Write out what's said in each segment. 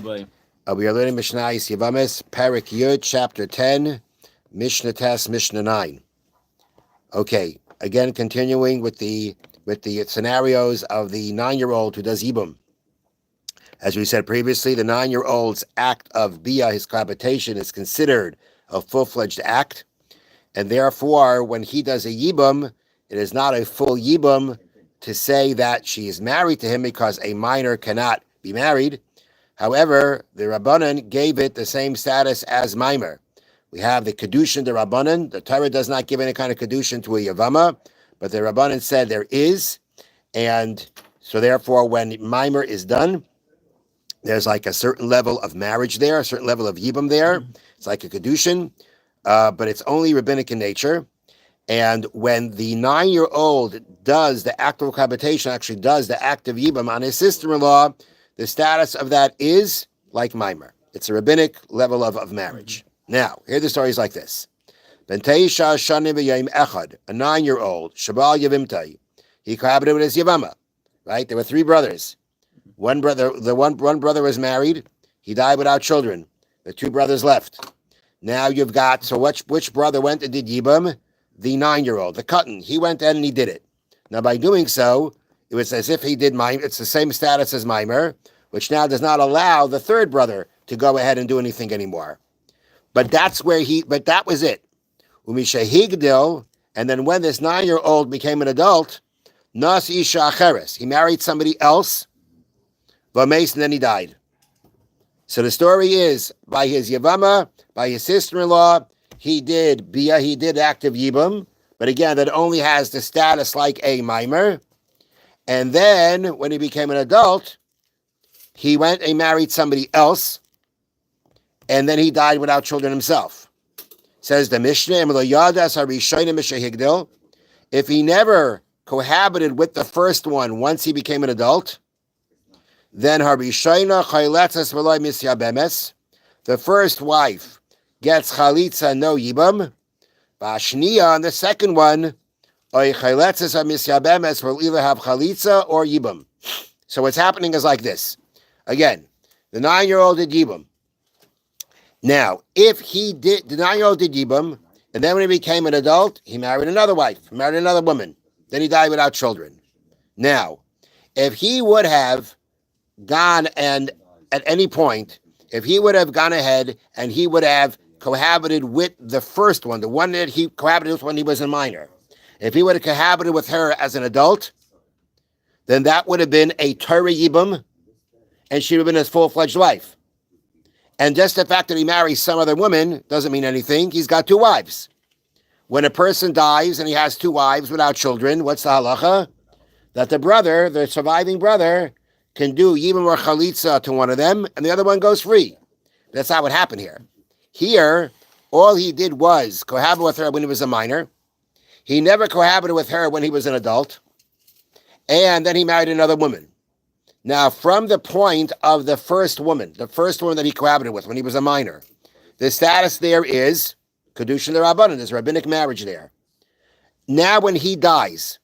We are learning Mishnah Yevamos, Parak Yud, chapter 10, Mishna Test, Mishna 9. Okay, again continuing with the scenarios of the 9-year-old who does Yibum. As we said previously, the 9-year-old's act of Bia, his cohabitation, is considered a full-fledged act, and therefore, when he does a Yibum, it is not a full Yibum to say that she is married to him because a minor cannot be married. However, the Rabbanan gave it the same status as Maimer. We have the Kedushin, the Rabbanan. The Torah does not give any kind of Kedushin to a Yevama, but the Rabbanan said there is. And so therefore, when Maimer is done, there's like a certain level of marriage there, a certain level of Yibum there. It's like a Kedushin, but it's only rabbinic in nature. And when the 9-year-old does the act of cohabitation, actually does the act of Yibum on his sister-in-law, the status of that is like Maimer. It's a rabbinic level of marriage. Now, here the story is like this. Ben Teisha Shanim B'Yayim Echad, a 9-year-old, Shabal Yevimtai, he cohabited with his Yevama, right? There were 3 brothers. One brother was married. He died without children. The 2 brothers left. Now you've got, so which brother went and did Yibum? The 9-year-old, the Katan. He went in and he did it. Now by doing so, it was as if he did Maimer. It's the same status as Maimer, which now does not allow the 3rd brother to go ahead and do anything anymore. But that was it. Umisha Higdil, and then when this 9-year-old became an adult, Nas Isha Acheres, he married somebody else, Vames, and then he died. So the story is, by his Yevama, by his sister-in-law, he did active Yibum, but again, that only has the status like a Maimer. And then, when he became an adult, he went and married somebody else, and then he died without children himself. Says the Mishnah, if he never cohabited with the first one once he became an adult, then the first wife gets chalitza, no yibam. And the second one, will either have chalitza or yibam. So what's happening is like this. Again, the 9-year-old did yibam. Now, if the 9-year-old did yibam, and then when he became an adult, he married another wife, married another woman. Then he died without children. Now, if he would have gone and at any point, if he would have gone ahead and he would have cohabited with the first one, the one that he cohabited with when he was a minor, if he would have cohabited with her as an adult, then that would have been a Torah Yibum, and she would have been his full-fledged wife. And just the fact that he marries some other woman doesn't mean anything. He's got 2 wives. When a person dies and he has 2 wives without children, what's the halacha? That the surviving brother, can do Yibum or Chalitza to one of them, and the other one goes free. That's not what happened here. Here, all he did was cohabit with her when he was a minor. He never cohabited with her when he was an adult. And then he married another woman. Now, from the point of the first woman that he cohabited with when he was a minor, the status there is Kedushin the Rabbanan. There's rabbinic marriage there. Now when he dies,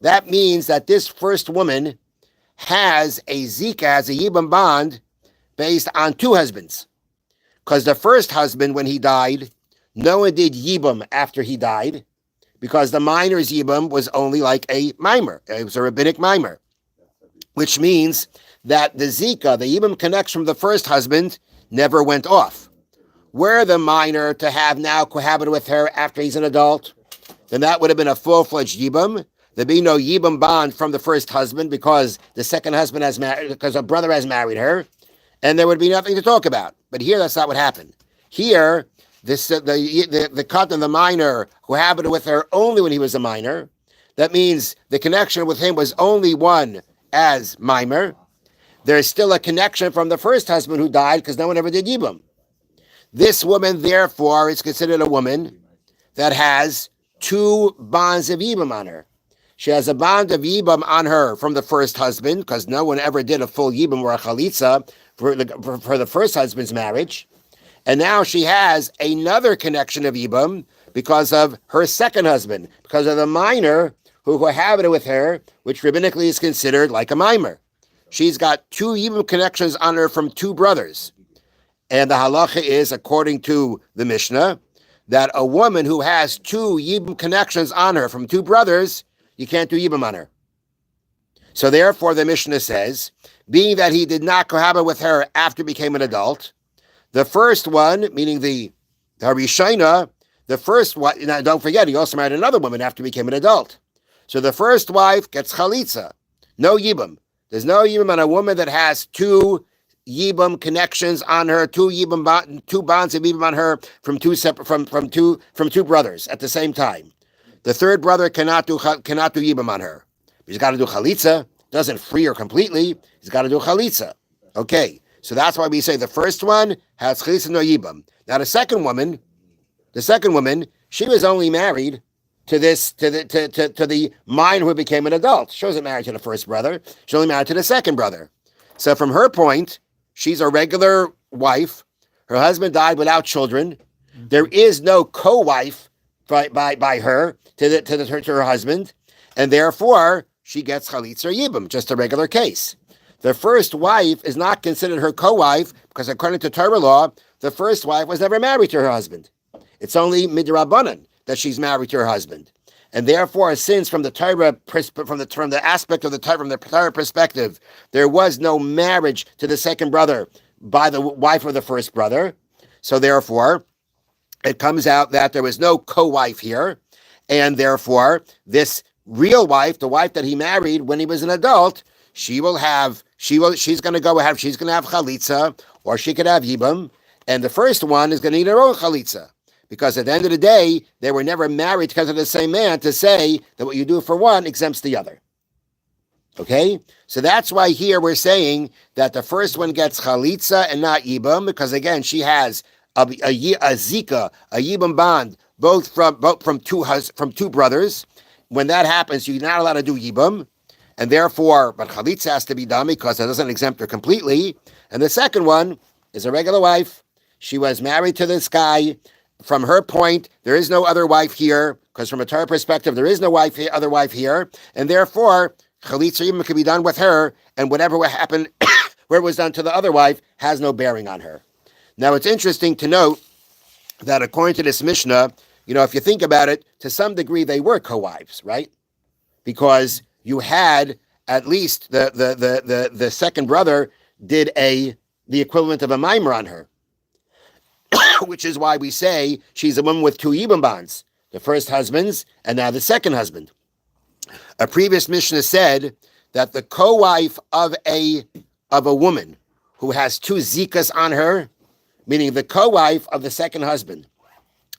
that means that this first woman has a Zika, has a Yibam bond based on 2 husbands. Because the first husband, when he died, no one did Yibam after he died, because the minor's Yibam was only like a Maimer. It was a rabbinic Maimer, which means that the Zika, the Yibam connection from the first husband, never went off. Were the minor to have now cohabited with her after he's an adult, then that would have been a full-fledged Yibam. There'd be no Yibam bond from the first husband because the second husband because a brother has married her, and there would be nothing to talk about. But here, that's not what happened. Here, the Katan, the minor, who cohabited with her only when he was a minor. That means the connection with him was only one as Maimer. There's still a connection from the first husband who died because no one ever did Yibam. This woman, therefore, is considered a woman that has 2 bonds of Yibam on her. She has a bond of Yibam on her from the first husband, because no one ever did a full Yibam or a Chalitza for the first husband's marriage. And now she has another connection of Yibam because of her second husband, because of the minor who cohabited with her, which rabbinically is considered like a mimer. she's got two Yibum connections on her from two brothers. And the halacha is, according to the Mishnah, that a woman who has two Yibum connections on her from two brothers, you can't do Yibum on her. So therefore, the Mishnah says, being that he did not cohabit with her after he became an adult, the first one, meaning the Rishona, the first one, now don't forget, he also married another woman after he became an adult. So the first wife gets chalitza, no Yibum. There's no Yibum on a woman that has two Yibum connections on her, two bonds of Yibum on her from two brothers at the same time. The third brother cannot do Yibum on her. He's got to do chalitza. Doesn't free her completely. He's got to do chalitza. Okay, so that's why we say the first one has chalitza no Yibum. Now the second woman, she was only married to the minor who became an adult. She wasn't married to the first brother. She only married to the second brother. So from her point, she's a regular wife. Her husband died without children. There is no co-wife by her to her husband, and therefore she gets chalitza or yibum, just a regular case. The first wife is not considered her co-wife because according to Torah law, the first wife was never married to her husband. It's only midrabanan that she's married to her husband. And therefore, since from the Torah, from the aspect of the Torah, from the Torah perspective, there was no marriage to the second brother by the wife of the first brother, so therefore, it comes out that there was no co-wife here, and therefore, this real wife, the wife that he married when he was an adult, she's going to have chalitza, or she could have yibum, and the first one is going to need her own chalitza. Because at the end of the day, they were never married because of the same man to say that what you do for one exempts the other. Okay? So that's why here we're saying that the first one gets chalitza and not yibum, because again, she has a zika, a yibum bond, both from two brothers. When that happens, you're not allowed to do yibum, and therefore, but chalitza has to be done because it doesn't exempt her completely. And the second one is a regular wife. She was married to this guy. From her point, there is no other wife here, because from a Torah perspective, there is no other wife here, and therefore, chalitza even can be done with her, and whatever happened, where it was done to the other wife, has no bearing on her. Now, it's interesting to note that according to this Mishnah, if you think about it, to some degree, they were co-wives, right? Because you had at least the second brother did the equivalent of a mimer on her. Which is why we say she's a woman with two yibum bonds, the first husband's and now the second husband. A previous Mishnah said that the co-wife of a woman who has two zikas on her, meaning the co-wife of the second husband,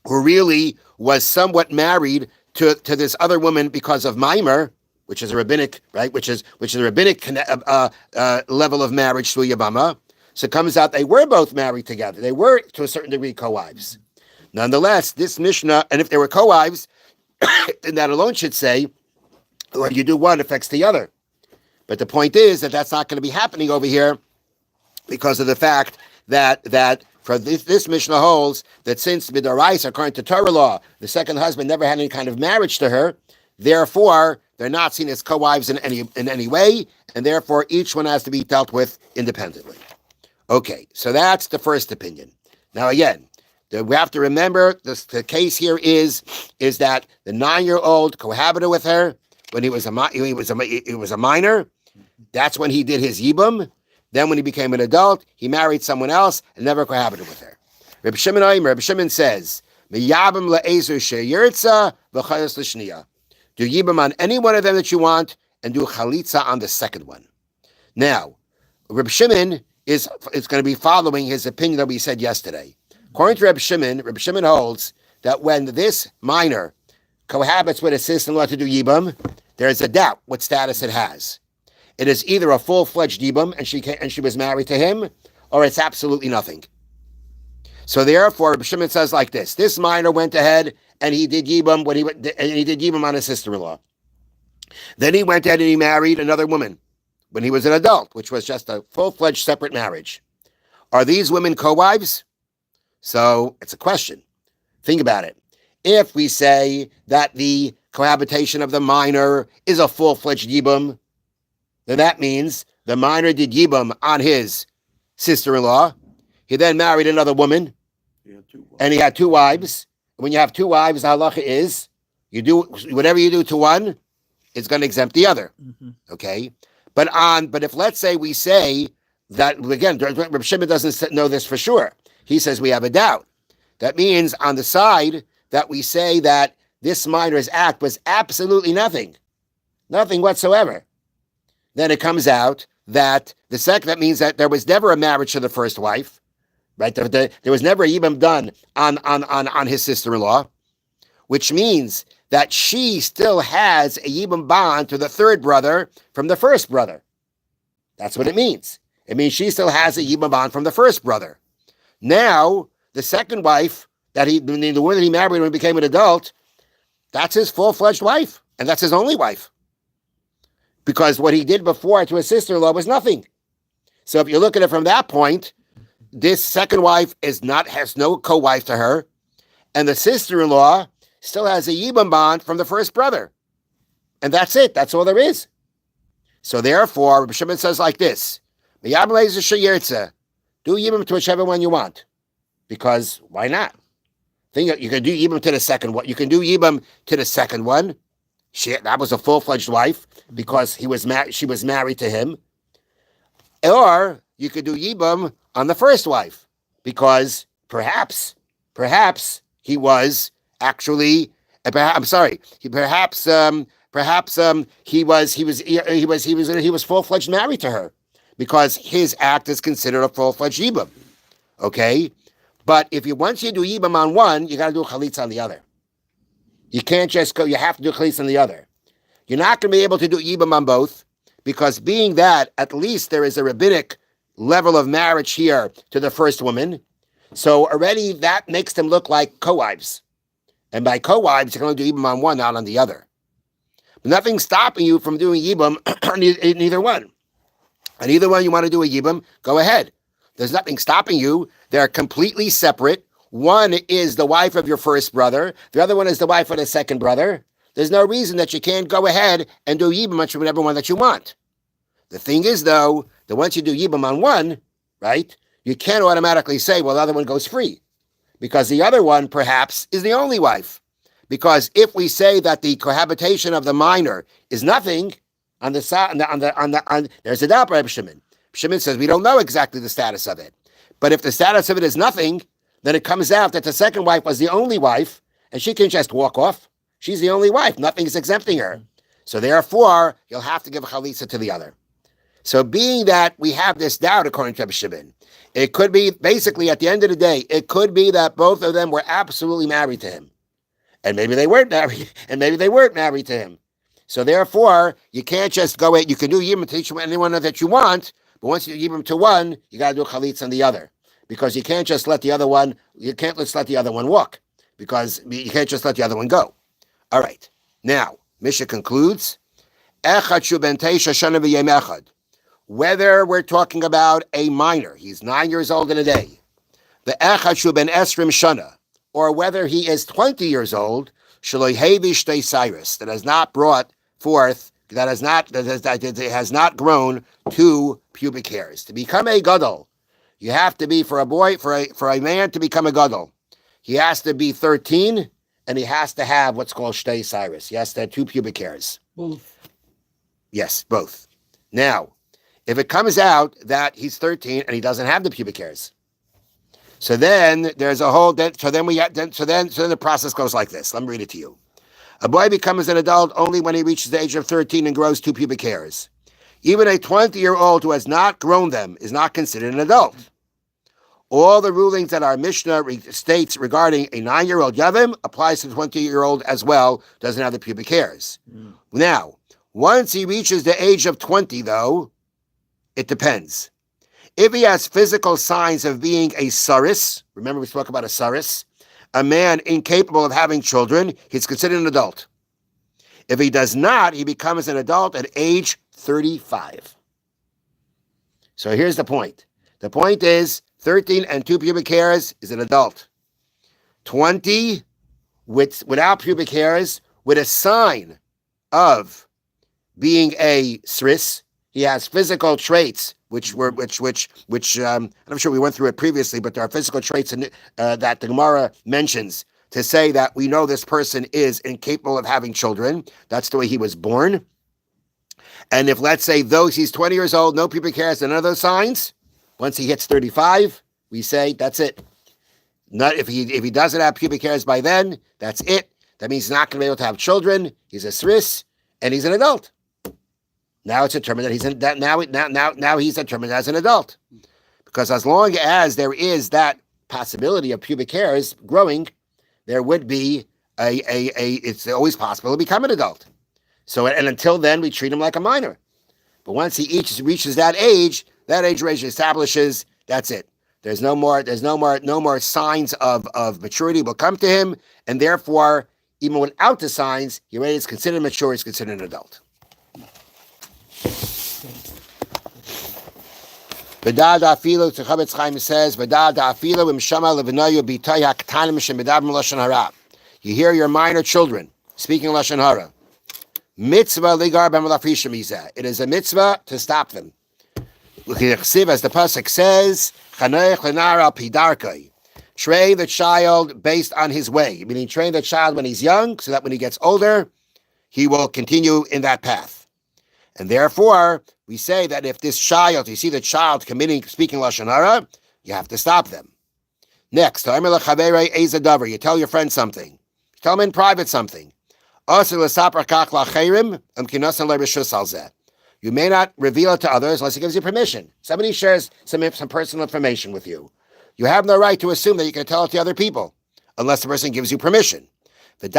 who really was somewhat married to this other woman because of mimer, which is a rabbinic, right? Which is a rabbinic level of marriage to a yabama. So it comes out they were both married together. They were, to a certain degree, co-wives. Nonetheless, this Mishnah, and if they were co-wives, then that alone should say, when you do one, affects the other. But the point is that that's not going to be happening over here because of the fact that for this Mishnah holds that since Midorais, according to Torah law, the second husband never had any kind of marriage to her, therefore, they're not seen as co-wives in any way, and therefore each one has to be dealt with independently. Okay, so that's the first opinion. Now again, we have to remember the case here is that the 9-year-old cohabited with her when he was a minor. That's when he did his yibum. Then when he became an adult, he married someone else and never cohabited with her. Reb Shimon says, "Miyabim le'ezer sheyirtza v'chayos l'shniya." Do yibum on any one of them that you want, and do chalitza on the second one. Now, Reb Shimon is going to be following his opinion that we said yesterday. According to Reb Shimon holds that when this minor cohabits with a sister-in-law to do yibum, there is a doubt what status it has. It is either a full-fledged yibum and she was married to him, or it's absolutely nothing. So therefore, Reb Shimon says like this: this minor went ahead and he did yibum he did yibum on his sister-in-law. Then he went ahead and he married another woman when he was an adult, which was just a full-fledged separate marriage. Are these women co-wives? So it's a question. Think about it. If we say that the cohabitation of the minor is a full-fledged yibum, then that means the minor did Yibam on his sister-in-law. He then married another woman, and he had two wives. When you have two wives, the halacha is you do whatever you do to one, it's going to exempt the other. Okay, but if let's say we say that again, Reb Shimon doesn't know this for sure. He says we have a doubt. That means on the side that we say that this minor's act was absolutely nothing whatsoever. Then it comes out that that means that there was never a marriage to the first wife, right? There was never a yibam done on his sister-in-law, which means that she still has a yibam bond to the third brother from the first brother. That's what it means. It means she still has a yibam bond from the first brother. Now, the second wife, the one that he married when he became an adult, that's his full-fledged wife, and that's his only wife. Because what he did before to his sister-in-law was nothing. So if you look at it from that point, this second wife has no co-wife to her, and the sister-in-law still has a yibam bond from the first brother. And that's it. That's all there is. So therefore, Rabbi Shimon says like this, do yibam to whichever one you want. Because why not? You can do yibam to the second one. You can do yibam to the second one. That was a full-fledged wife because she was married to him. Or you could do yibam on the first wife because perhaps he was actually. He was full-fledged married to her because his act is considered a full-fledged yibam. Okay. But once you do yibam on one, you got to do chalitza on the other. You can't just go, you have to do chalitza on the other. You're not going to be able to do yibam on both, because being that at least there is a rabbinic level of marriage here to the first woman, so already that makes them look like co-wives. And by co-wives, you can only do yibam on one, not on the other. But nothing's stopping you from doing yibam in either one. On either one you want to do a yibam, go ahead. There's nothing stopping you. They're completely separate. One is the wife of your first brother. The other one is the wife of the second brother. There's no reason that you can't go ahead and do yibam on whatever one that you want. The thing is, though, that once you do yibam on one, right, you can't automatically say, well, the other one goes free. Because the other one, perhaps, is the only wife. Because if we say that the cohabitation of the minor is nothing, there's a doubt by Shimon. Shimon says we don't know exactly the status of it. But if the status of it is nothing, then it comes out that the second wife was the only wife, and she can just walk off. She's the only wife. Nothing is exempting her. So therefore, you'll have to give a chalitza to the other. So being that we have this doubt, according to Shimon, it could be, basically, at the end of the day, it could be that both of them were absolutely married to him. And maybe they weren't married, to him. So therefore, you can't just go, you can do yibam to each anyone that you want, but once you give them to one, you got to do a chalitza on the other, because you can't just let the other one. You can't just let the other one walk, because you can't just let the other one go. All right. Now, Mishnah concludes, whether we're talking about a minor, he's 9 years old in a day, the echad shu ben esrim shana, or whether he is 20 years old, shaloi hevi shtei cyrus, that has not brought forth. That has not grown 2 pubic hairs. To become a gadol, you have to be for a man to become a gadol. He has to be 13, and he has to have what's called shtei cyrus. He has to have 2 pubic hairs. Both. Yes, both. Now, if it comes out that he's 13 and he doesn't have the pubic hairs, so then there's a whole. So then the process goes like this. Let me read it to you. A boy becomes an adult only when he reaches the age of 13 and grows 2 pubic hairs. Even a 20-year-old who has not grown them is not considered an adult. All the rulings that our Mishnah states regarding a 9-year-old Yevim applies to the 20-year-old as well, doesn't have the pubic hairs. Now, once he reaches the age of 20, though, it depends. If he has physical signs of being a saris, remember we spoke about a saris, a man incapable of having children, he's considered an adult. If he does not, he becomes an adult at age 35. So here's the point. The point is 13 and 2 pubic hairs is an adult. 20 without pubic hairs with a sign of being a sris, he has physical traits, I'm sure we went through it previously, but there are physical traits that the Gemara mentions to say that we know this person is incapable of having children. That's the way he was born. And if, let's say, though he's 20 years old, no pubic hairs, and none of those signs, once he hits 35, we say that's it. Not if he doesn't have pubic hairs by then, that's it. That means he's not going to be able to have children. He's a sris, and he's an adult. Now it's determined that now he's determined as an adult, because as long as there is that possibility of pubic hairs growing, there would be it's always possible to become an adult. So, and until then, we treat him like a minor. But once he reaches that age range establishes that's it. There's no more signs of maturity will come to him, and therefore, even without the signs, he already is considered mature. He's considered an adult. V'dad afilu, Chofetz Chaim says, V'dad afilu imshama lev'nayu b'tay haktanim shemedabrim lashon hara. You hear your minor children speaking lashon hara. Mitzvah ligar b'malafrishim mizeh. It is a mitzvah to stop them. As the pasuk says, Chanech lenar al pidarkai. Train the child based on his way. Meaning, train the child when he's young, so that when he gets older, he will continue in that path. And therefore, we say that if this child, you see the child speaking lashon hara, you have to stop them. Next, you tell your friend something. You tell him in private something. You may not reveal it to others unless he gives you permission. Somebody shares some personal information with you. You have no right to assume that you can tell it to other people unless the person gives you permission. And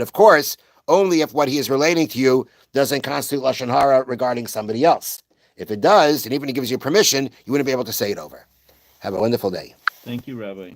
of course, only if what he is relating to you doesn't constitute lashon hara regarding somebody else. If it does, and even if he gives you permission, you wouldn't be able to say it over. Have a wonderful day. Thank you, Rabbi.